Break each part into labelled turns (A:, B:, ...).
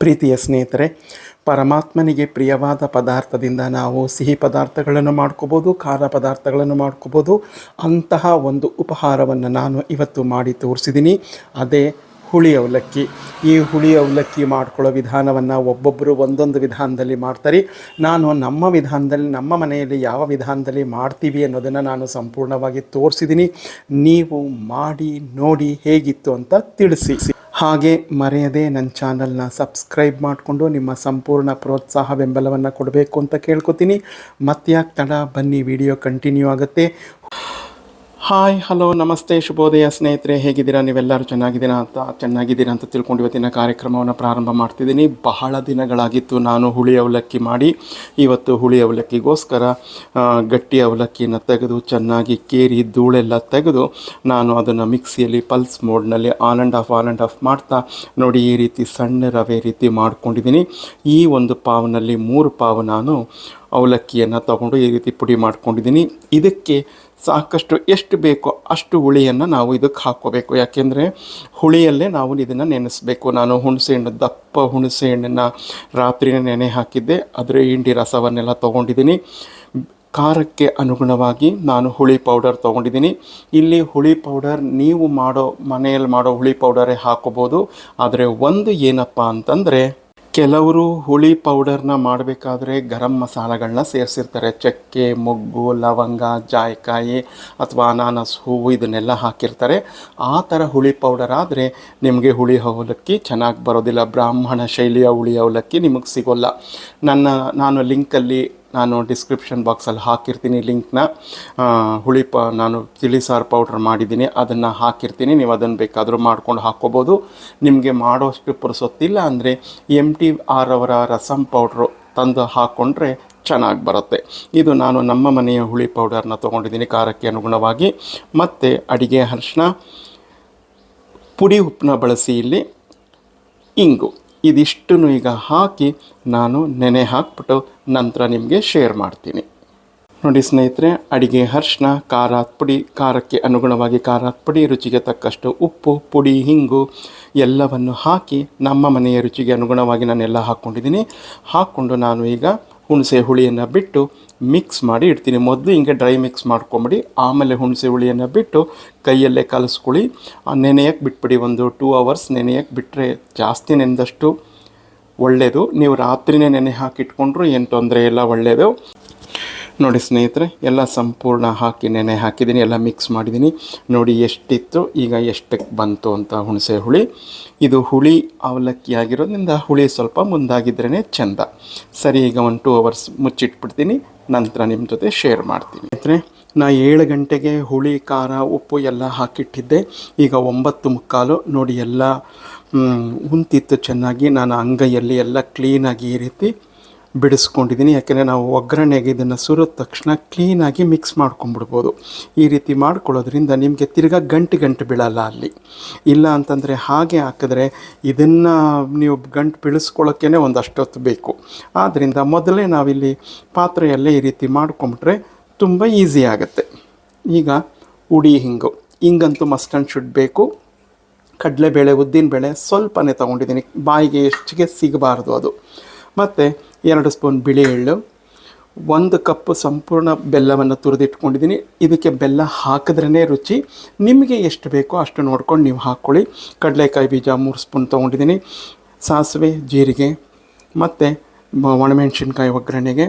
A: ಪ್ರೀತಿಯ ಸ್ನೇಹಿತರೆ, ಪರಮಾತ್ಮನಿಗೆ ಪ್ರಿಯವಾದ ಪದಾರ್ಥದಿಂದ ನಾವು ಸಿಹಿ ಪದಾರ್ಥಗಳನ್ನು ಮಾಡ್ಕೋಬೋದು, ಖಾರ ಪದಾರ್ಥಗಳನ್ನು ಮಾಡ್ಕೋಬೋದು. ಅಂತಹ ಒಂದು ಉಪಹಾರವನ್ನು ನಾನು ಇವತ್ತು ಮಾಡಿ ತೋರಿಸಿದ್ದೀನಿ. ಅದೇ ಹುಳಿ ಅವಲಕ್ಕಿ. ಈ ಹುಳಿ ಅವಲಕ್ಕಿ ಮಾಡ್ಕೊಳ್ಳೋ ವಿಧಾನವನ್ನು ಒಬ್ಬೊಬ್ಬರು ಒಂದೊಂದು ವಿಧಾನದಲ್ಲಿ ಮಾಡ್ತಾರೆ. ನಾನು ನಮ್ಮ ವಿಧಾನದಲ್ಲಿ, ನಮ್ಮ ಮನೆಯಲ್ಲಿ ಯಾವ ವಿಧಾನದಲ್ಲಿ ಮಾಡ್ತೀವಿ ಅನ್ನೋದನ್ನು ನಾನು ಸಂಪೂರ್ಣವಾಗಿ ತೋರಿಸಿದ್ದೀನಿ. ನೀವು ಮಾಡಿ ನೋಡಿ ಹೇಗಿತ್ತು ಅಂತ ತಿಳಿಸಿ. ಹಾಗೆ ಮರೆಯದೆ ನನ್ನ ಚಾನಲ್ನ ಸಬ್ಸ್ಕ್ರೈಬ್ ಮಾಡಿಕೊಂಡು ನಿಮ್ಮ ಸಂಪೂರ್ಣ ಪ್ರೋತ್ಸಾಹ ಬೆಂಬಲವನ್ನು ಕೊಡಬೇಕು ಅಂತ ಕೇಳ್ಕೊತೀನಿ. ಮತ್ತ್ಯಾಕೆ ತಡ, ಬನ್ನಿ ವಿಡಿಯೋ ಕಂಟಿನ್ಯೂ ಆಗುತ್ತೆ. ಹಾಯ್, ಹಲೋ, ನಮಸ್ತೆ, ಶುಭೋದಯ ಸ್ನೇಹಿತರೆ. ಹೇಗಿದ್ದೀರಾ? ನೀವೆಲ್ಲರೂ ಚೆನ್ನಾಗಿದ್ದೀರಾ ಅಂತ ತಿಳ್ಕೊಂಡು ಇವತ್ತಿನ ಕಾರ್ಯಕ್ರಮವನ್ನು ಪ್ರಾರಂಭ ಮಾಡ್ತಿದ್ದೀನಿ. ಬಹಳ ದಿನಗಳಾಗಿತ್ತು ನಾನು ಹುಳಿ ಅವಲಕ್ಕಿ ಮಾಡಿ. ಇವತ್ತು ಹುಳಿ ಅವಲಕ್ಕಿಗೋಸ್ಕರ ಗಟ್ಟಿ ಅವಲಕ್ಕಿಯನ್ನು ತೆಗೆದು ಚೆನ್ನಾಗಿ ಕೇರಿ ಧೂಳೆಲ್ಲ ತೆಗೆದು ನಾನು ಅದನ್ನು ಮಿಕ್ಸಿಯಲ್ಲಿ ಪಲ್ಸ್ ಮೋಡ್ನಲ್ಲಿ ಆನ್ ಆ್ಯಂಡ್ ಆಫ್ ಮಾಡ್ತಾ ನೋಡಿ ಈ ರೀತಿ ಸಣ್ಣ ರವೆ ರೀತಿ ಮಾಡ್ಕೊಂಡಿದ್ದೀನಿ. ಈ ಒಂದು ಪಾವ್ನಲ್ಲಿ 3 ಪಾವು ನಾನು ಅವಲಕ್ಕಿಯನ್ನು ತಗೊಂಡು ಈ ರೀತಿ ಪುಡಿ ಮಾಡ್ಕೊಂಡಿದ್ದೀನಿ. ಇದಕ್ಕೆ ಸಾಕಷ್ಟು ಎಷ್ಟು ಬೇಕೋ ಅಷ್ಟು ಹುಳಿಯನ್ನು ನಾವು ಇದಕ್ಕೆ ಹಾಕ್ಕೋಬೇಕು. ಯಾಕೆಂದರೆ ಹುಳಿಯಲ್ಲೇ ನಾವು ಇದನ್ನು ನೆನೆಸಬೇಕು. ನಾನು ದಪ್ಪ ಹುಣಸೆ ಹಣ್ಣನ್ನು ರಾತ್ರಿನೇ ನೆನೆ ಹಾಕಿದ್ದೆ. ಅದರ ಹಿಂಡಿ ರಸವನ್ನೆಲ್ಲ ತೊಗೊಂಡಿದ್ದೀನಿ. ಖಾರಕ್ಕೆ ಅನುಗುಣವಾಗಿ ನಾನು ಹುಳಿ ಪೌಡರ್ ತೊಗೊಂಡಿದ್ದೀನಿ. ಇಲ್ಲಿ ಹುಳಿ ಪೌಡರ್ ನೀವು ಮನೆಯಲ್ಲಿ ಮಾಡೋ ಹುಳಿ ಪೌಡರೇ ಹಾಕೋಬೋದು. ಆದರೆ ಒಂದು ಏನಪ್ಪ ಅಂತಂದರೆ, ಕೆಲವರು ಹುಳಿ ಪೌಡರ್ನ ಮಾಡಬೇಕಾದ್ರೆ ಗರಂ ಮಸಾಲೆಗಳನ್ನ ಸೇರಿಸಿರ್ತಾರೆ. ಚಕ್ಕೆ, ಮೊಗ್ಗು, ಲವಂಗ, ಜಾಯಿಕಾಯಿ ಅಥವಾ ಅನಾನಸ್ ಹೂವು ಇದನ್ನೆಲ್ಲ ಹಾಕಿರ್ತಾರೆ. ಆ ಥರ ಹುಳಿ ಪೌಡರ್ ಆದರೆ ನಿಮಗೆ ಹುಳಿ ಅವಲಕ್ಕಿ ಚೆನ್ನಾಗಿ ಬರೋದಿಲ್ಲ. ಬ್ರಾಹ್ಮಣ ಶೈಲಿಯ ಹುಳಿ ಅವಲಕ್ಕಿ ನಿಮಗೆ ಸಿಗೋಲ್ಲ. ನಾನು ಲಿಂಕಲ್ಲಿ ಡಿಸ್ಕ್ರಿಪ್ಷನ್ ಬಾಕ್ಸಲ್ಲಿ ಹಾಕಿರ್ತೀನಿ ಲಿಂಕ್ನ. ನಾನು ತಿಳಿಸಾರು ಪೌಡ್ರ್ ಮಾಡಿದ್ದೀನಿ, ಅದನ್ನು ಹಾಕಿರ್ತೀನಿ. ನೀವು ಅದನ್ನು ಬೇಕಾದರೂ ಮಾಡ್ಕೊಂಡು ಹಾಕ್ಕೋಬೋದು. ನಿಮಗೆ ಮಾಡೋಷ್ಟು ಪುರ್ಸೊತ್ತಿಲ್ಲ ಅಂದರೆ MTR ಅವರ ರಸಮ್ ಪೌಡ್ರು ತಂದು ಹಾಕ್ಕೊಂಡ್ರೆ ಚೆನ್ನಾಗಿ ಬರುತ್ತೆ. ಇದು ನಾನು ನಮ್ಮ ಮನೆಯ ಹುಳಿ ಪೌಡರ್ನ ತೊಗೊಂಡಿದ್ದೀನಿ ಖಾರಕ್ಕೆ ಅನುಗುಣವಾಗಿ. ಮತ್ತು ಅಡಿಗೆ ಅರಿಶಿನ, ಪುಡಿ ಉಪ್ಪನ್ನ ಬಳಸಿ ಇಲ್ಲಿ ಇಂಗು, ಇದಿಷ್ಟನ್ನು ಈಗ ಹಾಕಿ ನಾನು ನೆನೆ ಹಾಕ್ಬಿಟ್ಟು ನಂತರ ನಿಮಗೆ ಶೇರ್ ಮಾಡ್ತೀನಿ. ನೋಡಿ ಸ್ನೇಹಿತರೆ, ಅಡಿಗೆ ಅರಿಶಿನ, ಖಾರದ ಪುಡಿ, ಖಾರಕ್ಕೆ ಅನುಗುಣವಾಗಿ ಖಾರದ ಪುಡಿ, ರುಚಿಗೆ ತಕ್ಕಷ್ಟು ಉಪ್ಪು, ಪುಡಿ, ಹಿಂಗು ಎಲ್ಲವನ್ನು ಹಾಕಿ ನಮ್ಮ ಮನೆಯ ರುಚಿಗೆ ಅನುಗುಣವಾಗಿ ನಾನೆಲ್ಲ ಹಾಕ್ಕೊಂಡಿದ್ದೀನಿ. ಹಾಕ್ಕೊಂಡು ನಾನು ಈಗ ಹುಣಸೆ ಹುಳಿಯನ್ನು ಬಿಟ್ಟು ಮಿಕ್ಸ್ ಮಾಡಿ ಇಡ್ತೀನಿ. ಮೊದಲು ಹಿಂಗೆ ಡ್ರೈ ಮಿಕ್ಸ್ ಮಾಡ್ಕೊಂಬಿಡಿ, ಆಮೇಲೆ ಹುಣಸೆ ಹುಳಿಯನ್ನು ಬಿಟ್ಟು ಕೈಯಲ್ಲೇ ಕಲಿಸ್ಕೊಳ್ಳಿ. ನೆನೆಯಕ್ಕೆ ಬಿಟ್ಬಿಡಿ. ಒಂದು 2 ಅವರ್ಸ್ ನೆನೆಯಕ್ಕೆ ಬಿಟ್ಟರೆ, ಜಾಸ್ತಿ ನೆನೆದಷ್ಟು ಒಳ್ಳೆಯದು. ನೀವು ರಾತ್ರಿನೇ ನೆನೆ ಹಾಕಿಟ್ಕೊಂಡ್ರು ಏನು ತೊಂದರೆ ಇಲ್ಲ, ಒಳ್ಳೆಯದು. ನೋಡಿ ಸ್ನೇಹಿತರೆ, ಎಲ್ಲ ಸಂಪೂರ್ಣ ಹಾಕಿ ನೆನೆ ಹಾಕಿದ್ದೀನಿ, ಎಲ್ಲ ಮಿಕ್ಸ್ ಮಾಡಿದ್ದೀನಿ. ನೋಡಿ ಎಷ್ಟಿತ್ತು, ಈಗ ಎಷ್ಟಕ್ಕೆ ಬಂತು ಅಂತ ಹುಣಸೆ ಹುಳಿ. ಇದು ಹುಳಿ ಅವಲಕ್ಕಿ ಆಗಿರೋದ್ರಿಂದ ಹುಳಿ ಸ್ವಲ್ಪ ಮುಂದಾಗಿದ್ರೇ ಚೆಂದ. ಸರಿ, ಈಗ 1-2 ಅವರ್ಸ್ ಮುಚ್ಚಿಟ್ಬಿಡ್ತೀನಿ. ನಂತರ ನಿಮ್ಮ ಜೊತೆ ಶೇರ್ ಮಾಡ್ತೀನಿ. ಸ್ನೇಹಿತರೆ, ನಾ 7 ಗಂಟೆಗೆ ಹುಳಿ, ಖಾರ, ಉಪ್ಪು ಎಲ್ಲ ಹಾಕಿಟ್ಟಿದ್ದೆ. ಈಗ 9:15. ನೋಡಿ ಎಲ್ಲ ಉಂತಿತ್ತು ಚೆನ್ನಾಗಿ. ನಾನು ಅಂಗೈಯಲ್ಲಿ ಎಲ್ಲ ಕ್ಲೀನಾಗಿ ಈ ರೀತಿ ಬಿಡಿಸ್ಕೊಂಡಿದ್ದೀನಿ. ಯಾಕೆಂದರೆ ನಾವು ಒಗ್ಗರಣೆಗೆ ಇದನ್ನು ಸುರಿದ ತಕ್ಷಣ ಕ್ಲೀನಾಗಿ ಮಿಕ್ಸ್ ಮಾಡ್ಕೊಂಬಿಡ್ಬೋದು. ಈ ರೀತಿ ಮಾಡ್ಕೊಳ್ಳೋದ್ರಿಂದ ನಿಮಗೆ ತಿರ್ಗಾ ಗಂಟು ಬೀಳಲ್ಲ ಅಲ್ಲಿ. ಇಲ್ಲ ಅಂತಂದರೆ ಹಾಗೆ ಹಾಕಿದ್ರೆ ಇದನ್ನು ನೀವು ಗಂಟು ಬೀಳಿಸ್ಕೊಳ್ಳೋಕ್ಕೇ ಒಂದಷ್ಟೊತ್ತು ಬೇಕು. ಆದ್ದರಿಂದ ಮೊದಲೇ ನಾವಿಲ್ಲಿ ಪಾತ್ರೆಯಲ್ಲೇ ಈ ರೀತಿ ಮಾಡ್ಕೊಂಬಿಟ್ರೆ ತುಂಬ ಈಸಿ ಆಗುತ್ತೆ. ಈಗ ಉಡಿ ಹಿಂಗಂತೂ ಮಸ್ಟ್ ಆ್ಯಂಡ್ ಶುಡ್ ಬೇಕು. ಕಡಲೆಬೇಳೆ, ಉದ್ದಿನಬೇಳೆ ಸ್ವಲ್ಪನೇ ತೊಗೊಂಡಿದ್ದೀನಿ, ಬಾಯಿಗೆ ಹೆಚ್ಚಿಗೆ ಸಿಗಬಾರ್ದು ಅದು. ಮತ್ತು 2 ಸ್ಪೂನ್ ಬಿಳಿ ಎಳ್ಳು, 1 ಕಪ್ ಸಂಪೂರ್ಣ ಬೆಲ್ಲವನ್ನು ತುರಿದಿಟ್ಕೊಂಡಿದ್ದೀನಿ. ಇದಕ್ಕೆ ಬೆಲ್ಲ ಹಾಕಿದ್ರೇ ರುಚಿ. ನಿಮಗೆ ಎಷ್ಟು ಬೇಕೋ ಅಷ್ಟು ನೋಡ್ಕೊಂಡು ನೀವು ಹಾಕ್ಕೊಳ್ಳಿ. ಕಡಲೆಕಾಯಿ ಬೀಜ 3 ಸ್ಪೂನ್ ತೊಗೊಂಡಿದ್ದೀನಿ. ಸಾಸಿವೆ, ಜೀರಿಗೆ ಮತ್ತು ಒಣಮೆಣ್ಸಿನ್ಕಾಯಿ ಒಗ್ಗರಣೆಗೆ.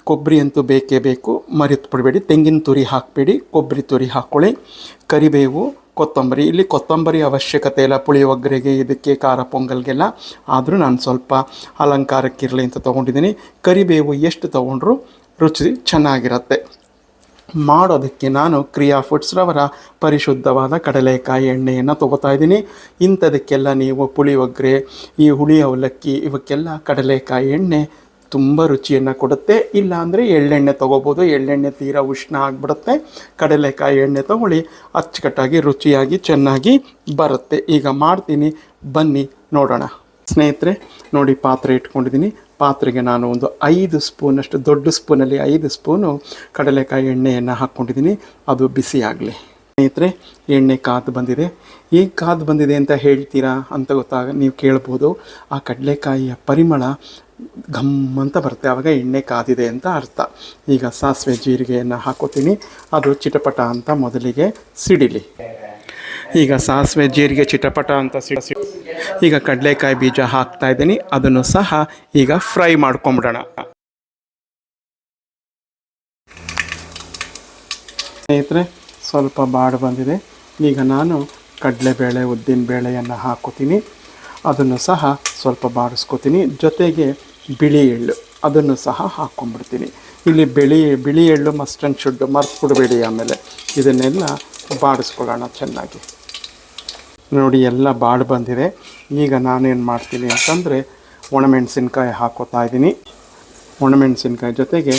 A: ಕೊಬ್ಬರಿ ಅಂತೂ ಬೇಕೇ ಬೇಕು, ಮರೆತು ಬಿಡಬೇಡಿ. ತೆಂಗಿನ ತುರಿ ಹಾಕಬೇಡಿ, ಕೊಬ್ಬರಿ ತುರಿ ಹಾಕ್ಕೊಳ್ಳಿ. ಕರಿಬೇವು, ಕೊತ್ತಂಬರಿ. ಇಲ್ಲಿ ಕೊತ್ತಂಬರಿ ಅವಶ್ಯಕತೆ ಇಲ್ಲ ಪುಳಿಯೋಗರೆಗೆ, ಇದಕ್ಕೆ ಖಾರ ಪೊಂಗಲ್ಗೆಲ್ಲ. ಆದರೂ ನಾನು ಸ್ವಲ್ಪ ಅಲಂಕಾರಕ್ಕಿರಲಿ ಅಂತ ತೊಗೊಂಡಿದ್ದೀನಿ. ಕರಿಬೇವು ಎಷ್ಟು ತೊಗೊಂಡ್ರೂ ರುಚಿ ಚೆನ್ನಾಗಿರುತ್ತೆ. ಮಾಡೋದಕ್ಕೆ ನಾನು ಕ್ರಿಯಾ ಫುಡ್ಸ್ರವರ ಪರಿಶುದ್ಧವಾದ ಕಡಲೆಕಾಯಿ ಎಣ್ಣೆಯನ್ನು ತೊಗೋತಾ ಇದ್ದೀನಿ. ಇಂಥದಕ್ಕೆಲ್ಲ ನೀವು ಪುಳಿಯೋಗರೆ, ಈ ಹುಳಿ ಅವಲಕ್ಕಿ, ಇವಕ್ಕೆಲ್ಲ ಕಡಲೆಕಾಯಿ ಎಣ್ಣೆ ತುಂಬ ರುಚಿಯನ್ನು ಕೊಡುತ್ತೆ. ಇಲ್ಲ ಅಂದರೆ ಎಳ್ಳೆಣ್ಣೆ ತೊಗೋಬೋದು. ಎಳ್ಳೆಣ್ಣೆ ತೀರಾ ಉಷ್ಣ ಆಗಿಬಿಡುತ್ತೆ. ಕಡಲೆಕಾಯಿ ಎಣ್ಣೆ ತೊಗೊಳ್ಳಿ, ಅಚ್ಚುಕಟ್ಟಾಗಿ ರುಚಿಯಾಗಿ ಚೆನ್ನಾಗಿ ಬರುತ್ತೆ. ಈಗ ಮಾಡ್ತೀನಿ, ಬನ್ನಿ ನೋಡೋಣ. ಸ್ನೇಹಿತರೆ ನೋಡಿ, ಪಾತ್ರೆ ಇಟ್ಕೊಂಡಿದ್ದೀನಿ. ಪಾತ್ರೆಗೆ ನಾನು ಒಂದು 5 ಸ್ಪೂನಷ್ಟು, ದೊಡ್ಡ ಸ್ಪೂನಲ್ಲಿ 5 ಸ್ಪೂನು ಕಡಲೆಕಾಯಿ ಎಣ್ಣೆಯನ್ನು ಹಾಕ್ಕೊಂಡಿದ್ದೀನಿ. ಅದು ಬಿಸಿ ಆಗಲಿ. ಸ್ನೇಹಿತರೆ, ಎಣ್ಣೆ ಕಾದು ಬಂದಿದೆ. ಈಗ ಕಾದು ಬಂದಿದೆ ಅಂತ ಹೇಳ್ತೀರಾ ಅಂತ ನೀವು ಕೇಳ್ಬೋದು. ಆ ಕಡಲೆಕಾಯಿಯ ಪರಿಮಳ ಘಮ್ ಅಂತ ಬರುತ್ತೆ, ಆವಾಗ ಎಣ್ಣೆ ಕಾದಿದೆ ಅಂತ ಅರ್ಥ. ಈಗ ಸಾಸಿವೆ ಜೀರಿಗೆಯನ್ನು ಹಾಕೋತೀನಿ, ಅದು ಚಿಟಪಟ ಅಂತ ಮೊದಲಿಗೆ ಸಿಡಿಲಿ. ಈಗ ಸಾಸಿವೆ ಜೀರಿಗೆ ಚಿಟಪಟ ಅಂತ ಈಗ ಕಡಲೆಕಾಯಿ ಬೀಜ ಹಾಕ್ತಾ ಇದ್ದೀನಿ, ಅದನ್ನು ಸಹ ಈಗ ಫ್ರೈ ಮಾಡ್ಕೊಂಬಿಡೋಣ. ಸ್ನೇಹಿತರೆ, ಸ್ವಲ್ಪ ಬಾಡಿ ಬಂದಿದೆ. ಈಗ ನಾನು ಕಡಲೆಬೇಳೆ ಉದ್ದಿನಬೇಳೆಯನ್ನು ಹಾಕೋತೀನಿ, ಅದನ್ನು ಸಹ ಸ್ವಲ್ಪ ಬಾಡಿಸ್ಕೊತೀನಿ. ಜೊತೆಗೆ ಬಿಳಿ ಎಳ್ಳು ಅದನ್ನು ಸಹ ಹಾಕ್ಕೊಂಬಿಡ್ತೀನಿ. ಇಲ್ಲಿ ಬಿಳಿ ಎಳ್ಳು ಮಸ್ಟ್ ಆ್ಯಂಡ್ ಶುಡ್ ಮರ್ತ್ಬಿಡಬೇಡಿ. ಆಮೇಲೆ ಇದನ್ನೆಲ್ಲ ಬಾಡಿಸ್ಕೊಳ್ಳೋಣ ಚೆನ್ನಾಗಿ. ನೋಡಿ, ಎಲ್ಲ ಬಾಡಿ ಬಂದಿದೆ. ಈಗ ನಾನೇನು ಮಾಡ್ತೀನಿ ಅಂತಂದರೆ ಒಣಮೆಣಸಿನ್ಕಾಯಿ ಹಾಕೋತಾ ಇದ್ದೀನಿ. ಒಣಮೆಣಸಿನ್ಕಾಯಿ ಜೊತೆಗೆ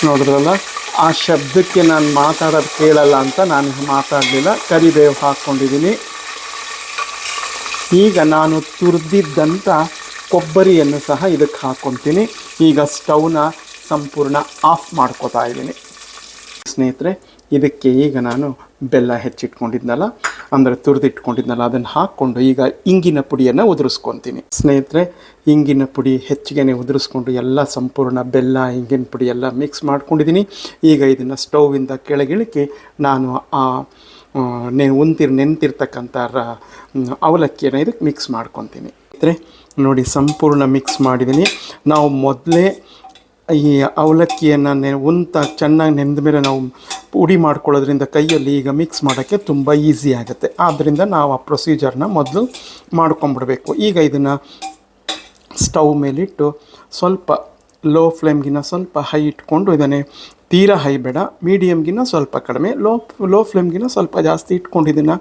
A: ನೋಡಿದ್ರಲ್ಲ, ಆ ಶಬ್ದಕ್ಕೆ ನಾನು ಮಾತಾಡೋದು ಕೇಳಲ್ಲ ಅಂತ ನಾನು ಮಾತಾಡಲಿಲ್ಲ. ಕರಿಬೇವು ಹಾಕ್ಕೊಂಡಿದ್ದೀನಿ. ಈಗ ನಾನು ತುರಿದಿದ್ದಂಥ ಕೊಬ್ಬರಿಯನ್ನು ಸಹ ಇದಕ್ಕೆ ಹಾಕ್ಕೊತೀನಿ. ಈಗ ಸ್ಟವ್ನ ಸಂಪೂರ್ಣ ಆಫ್ ಮಾಡ್ಕೋತಾ ಇದ್ದೀನಿ. ಸ್ನೇಹಿತರೆ, ಇದಕ್ಕೆ ಈಗ ನಾನು ಬೆಲ್ಲ ಹೆಚ್ಚಿಟ್ಕೊಂಡಿದ್ನಲ್ಲ, ಅಂದರೆ ತುರಿದಿಟ್ಕೊಂಡಿದ್ನಲ್ಲ, ಅದನ್ನು ಹಾಕ್ಕೊಂಡು ಈಗ ಇಂಗಿನ ಪುಡಿಯನ್ನು ಉದುರಿಸ್ಕೊತೀನಿ. ಸ್ನೇಹಿತರೆ, ಇಂಗಿನ ಪುಡಿ ಹೆಚ್ಚಿಗೆ ಉದುರಿಸ್ಕೊಂಡು ಎಲ್ಲ ಸಂಪೂರ್ಣ ಬೆಲ್ಲ ಇಂಗಿನ ಪುಡಿ ಎಲ್ಲ ಮಿಕ್ಸ್ ಮಾಡ್ಕೊಂಡಿದ್ದೀನಿ. ಈಗ ಇದನ್ನು ಸ್ಟೌವಿಂದ ಕೆಳಗಿಳಿಕೆ ನಾನು ಆ ನೆಂತಿರ್ತಕ್ಕಂಥ ಅವಲಕ್ಕಿಯನ್ನು ಇದಕ್ಕೆ ಮಿಕ್ಸ್ ಮಾಡ್ಕೊತೀನಿ. ಸ್ನೇಹಿತರೆ ನೋಡಿ, ಸಂಪೂರ್ಣ ಮಿಕ್ಸ್ ಮಾಡಿದ್ದೀನಿ. ನಾವು ಮೊದಲೇ ಈ ಅವಲಕ್ಕಿಯನ್ನು ಚೆನ್ನಾಗಿ ನೆಂದ ಮೇಲೆ ನಾವು ಪುಡಿ ಮಾಡ್ಕೊಳ್ಳೋದ್ರಿಂದ ಕೈಯಲ್ಲಿ ಈಗ ಮಿಕ್ಸ್ ಮಾಡೋಕ್ಕೆ ತುಂಬ ಈಸಿ ಆಗುತ್ತೆ. ಆದ್ದರಿಂದ ನಾವು ಆ ಪ್ರೊಸೀಜರ್ನ ಮೊದಲು ಮಾಡ್ಕೊಂಬಿಡ್ಬೇಕು. ಈಗ ಇದನ್ನು ಸ್ಟವ್ ಮೇಲಿಟ್ಟು ಸ್ವಲ್ಪ ಲೋ ಫ್ಲೇಮ್ಗಿನ್ನ ಸ್ವಲ್ಪ ಹೈ ಇಟ್ಕೊಂಡು, ಇದನ್ನೇ ತೀರಾ ಹೈ ಬೇಡ, ಮೀಡಿಯಮ್ಗಿನ್ನ ಸ್ವಲ್ಪ ಕಡಿಮೆ, ಲೋ ಫ್ಲೇಮ್ಗಿನ್ನ ಸ್ವಲ್ಪ ಜಾಸ್ತಿ ಇಟ್ಕೊಂಡು ಇದನ್ನು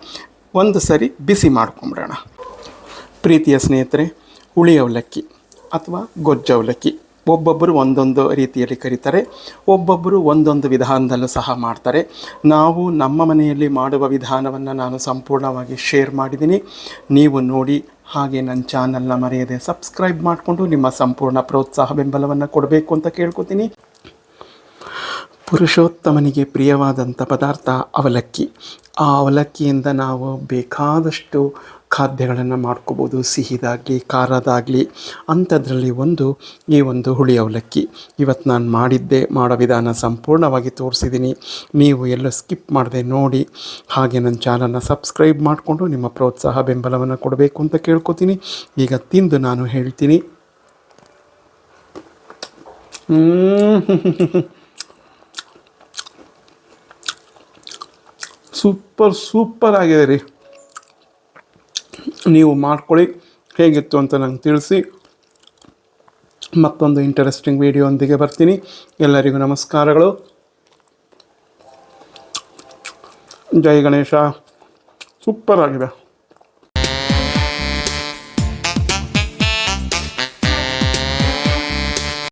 A: ಒಂದು ಸರಿ ಬಿಸಿ ಮಾಡ್ಕೊಂಬಿಡೋಣ. ಪ್ರೀತಿಯ ಸ್ನೇಹಿತರೆ, ಹುಳಿ ಅವಲಕ್ಕಿ ಅಥವಾ ಗೊಜ್ಜು ಅವಲಕ್ಕಿ ಒಬ್ಬೊಬ್ಬರು ಒಂದೊಂದು ರೀತಿಯಲ್ಲಿ ಕರೀತಾರೆ, ಒಬ್ಬೊಬ್ಬರು ಒಂದೊಂದು ವಿಧಾನದಲ್ಲೂ ಸಹ ಮಾಡ್ತಾರೆ. ನಾವು ನಮ್ಮ ಮನೆಯಲ್ಲಿ ಮಾಡುವ ವಿಧಾನವನ್ನು ನಾನು ಸಂಪೂರ್ಣವಾಗಿ ಶೇರ್ ಮಾಡಿದ್ದೀನಿ. ನೀವು ನೋಡಿ, ಹಾಗೆ ನನ್ನ ಚಾನಲ್ನ ಮರೆಯದೆ ಸಬ್ಸ್ಕ್ರೈಬ್ ಮಾಡಿಕೊಂಡು ನಿಮ್ಮ ಸಂಪೂರ್ಣ ಪ್ರೋತ್ಸಾಹ ಬೆಂಬಲವನ್ನು ಕೊಡಬೇಕು ಅಂತ ಕೇಳ್ಕೊತೀನಿ. ಪುರುಷೋತ್ತಮನಿಗೆ ಪ್ರಿಯವಾದಂಥ ಪದಾರ್ಥ ಅವಲಕ್ಕಿ. ಆ ಅವಲಕ್ಕಿಯಿಂದ ನಾವು ಬೇಕಾದಷ್ಟು ಖಾದ್ಯಗಳನ್ನು ಮಾಡ್ಕೋಬೋದು, ಸಿಹಿದಾಗಲಿ ಖಾರದಾಗಲಿ. ಅಂಥದ್ರಲ್ಲಿ ಈ ಒಂದು ಹುಳಿ ಅವಲಕ್ಕಿ ಇವತ್ತು ನಾನು ಮಾಡೋ ವಿಧಾನ ಸಂಪೂರ್ಣವಾಗಿ ತೋರಿಸಿದ್ದೀನಿ. ನೀವು ಎಲ್ಲ ಸ್ಕಿಪ್ ಮಾಡದೆ ನೋಡಿ, ಹಾಗೆ ನನ್ನ ಚಾನಲ್ನ ಸಬ್ಸ್ಕ್ರೈಬ್ ಮಾಡಿಕೊಂಡು ನಿಮ್ಮ ಪ್ರೋತ್ಸಾಹ ಬೆಂಬಲವನ್ನು ಕೊಡಬೇಕು ಅಂತ ಕೇಳ್ಕೊತೀನಿ. ಈಗ ತಿಂದು ನಾನು ಹೇಳ್ತೀನಿ. ಸೂಪರ್ ಆಗಿದೆ ರೀ. ನೀವು ಮಾಡ್ಕೊಳ್ಳಿ, ಹೇಗಿತ್ತು ಅಂತ ನಂಗೆ ತಿಳಿಸಿ. ಮತ್ತೊಂದು ಇಂಟ್ರೆಸ್ಟಿಂಗ್ ವಿಡಿಯೋದೊಂದಿಗೆ ಬರ್ತೀನಿ. ಎಲ್ಲರಿಗೂ ನಮಸ್ಕಾರಗಳು. ಜೈ ಗಣೇಶ. ಸೂಪರ್ ಆಗಿದೆ.